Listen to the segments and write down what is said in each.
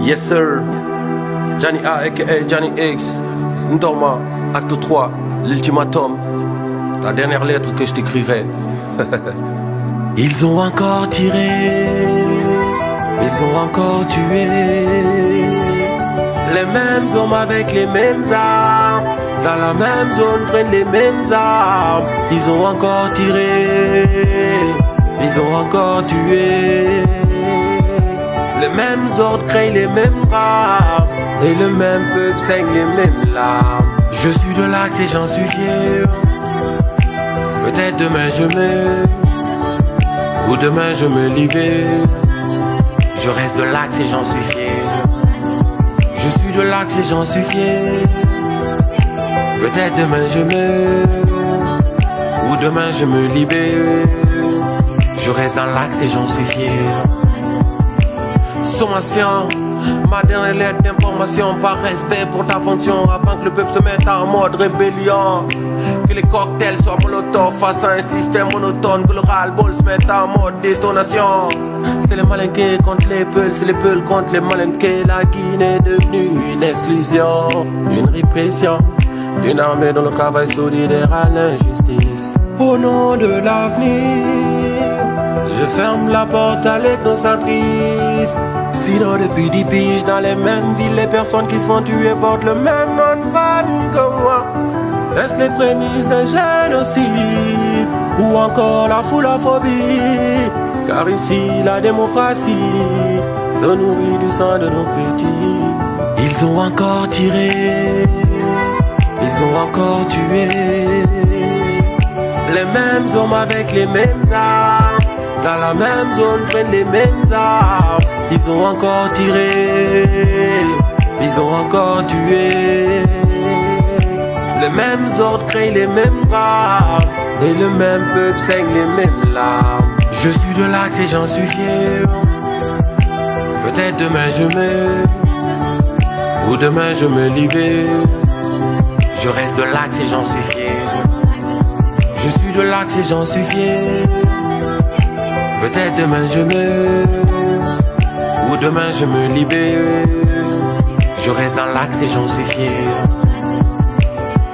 Yes sir, Johnny A aka Johnny X, Ndoma, acte 3, l'ultimatum, la dernière lettre que je t'écrirai. Ils ont encore tiré, ils ont encore tué, les mêmes hommes avec les mêmes armes, dans la même zone prennent les mêmes armes. Ils ont encore tiré, ils ont encore tué, les mêmes ordres créent les mêmes rames, et le même peuple saigne les mêmes larmes. Je suis de l'axe et j'en suis fier. Peut-être demain je meurs, ou demain je me libère. Je reste de l'axe et j'en suis fier. Je suis de l'axe et j'en suis fier. Peut-être demain je meurs, ou demain je me libère. Je reste dans l'axe et j'en suis fier. Sommation, ma dernière lettre d'information, par respect pour ta fonction, avant que le peuple se mette en mode rébellion. Que les cocktails soient molotov face à un système monotone, que le ras-le-bol se mette en mode détonation. C'est les malinqués contre les peuls, c'est les peuls contre les malinqués. La Guinée est devenue une exclusion, une répression, une armée dont le travail solidaire à l'injustice. Au nom de l'avenir, je ferme la porte à l'ethnocentrisme. Sinon depuis 10 piges dans les mêmes villes, les personnes qui se font tuer portent le même nom de famille que moi. Est-ce les prémices d'un génocide, ou encore la foulaphobie? Car ici la démocratie se nourrit du sang de nos petits. Ils ont encore tiré, ils ont encore tué, les mêmes hommes avec les mêmes armes, dans la même zone prennent les mêmes armes. Ils ont encore tiré, ils ont encore tué, les mêmes ordres créent les mêmes rames, et le même peuple saigne les mêmes larmes. Je suis de l'axe et j'en suis fier. Peut-être demain je meurs, ou demain je me libère. Je reste de l'axe et j'en suis fier. Je suis de l'axe et j'en suis fier. Peut-être demain je meurs, ou demain je me libère. Je reste dans l'axe et j'en suis fier.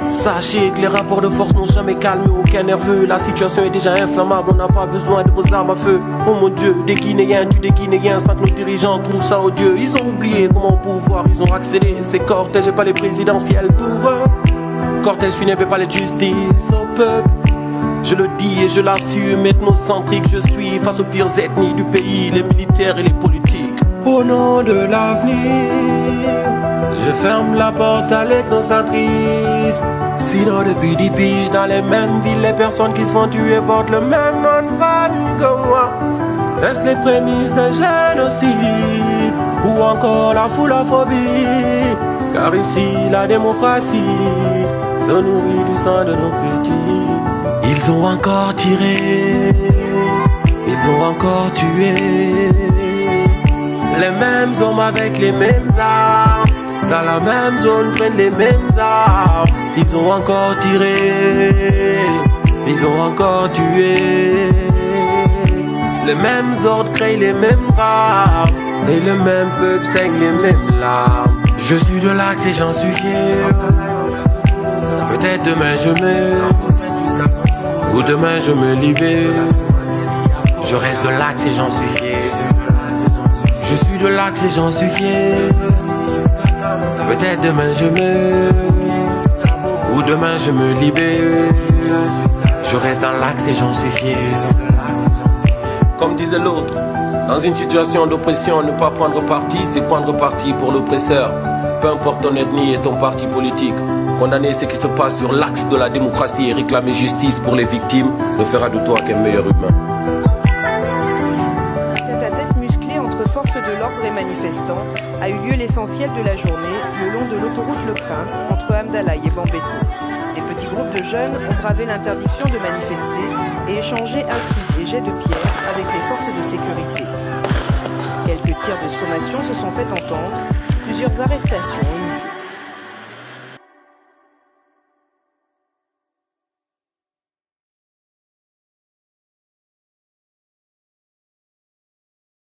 Sachez que les rapports de force n'ont jamais calmé aucun nerveux. La situation est déjà inflammable, on n'a pas besoin de vos armes à feu. Oh mon Dieu, des Guinéens tuent des Guinéens sans que nos dirigeants trouvent ça odieux. Ils ont oublié comment pouvoir, ils ont accéléré ces cortèges et pas les présidentielles pour eux. Cortège funèbre et pas les justice au peuple. Je le dis et je l'assume, ethnocentrique je suis face aux pires ethnies du pays, les militaires et les politiques. Au nom de l'avenir, je ferme la porte à l'ethnocentrisme. Sinon depuis 10 piges dans les mêmes villes, les personnes qui se font tuer portent le même nom de famille que moi. Est-ce les prémices d'un génocide, ou encore la foulaphobie? Car ici la démocratie se nourrit du sang de nos petits. Ils ont encore tiré, ils ont encore tué, les mêmes hommes avec les mêmes armes, dans la même zone prennent les mêmes armes. Ils ont encore tiré, ils ont encore tué, les mêmes ordres créent les mêmes rames, et le même peuple saigne les mêmes larmes. Je suis de l'axe et j'en suis fier. Peut-être demain je meurs, ou demain je me libère. Je reste de l'axe et j'en suis fier. Je suis de l'axe et j'en suis fier. Peut-être demain je meurs, ou demain je me libère. Je reste dans l'axe et j'en suis fier. Comme disait l'autre, dans une situation d'oppression, ne pas prendre parti, c'est prendre parti pour l'oppresseur. Peu importe ton ethnie et ton parti politique, condamner ce qui se passe sur l'axe de la démocratie et réclamer justice pour les victimes ne fera de toi qu'un meilleur humain. Tête-à-tête musclé entre forces de l'ordre et manifestants a eu lieu l'essentiel de la journée le long de l'autoroute Le Prince entre Amdalaï et Bambeto. Des petits groupes de jeunes ont bravé l'interdiction de manifester et échangé insultes et jets de pierre avec les forces de sécurité. Quelques tirs de sommation se sont fait entendre, plusieurs arrestations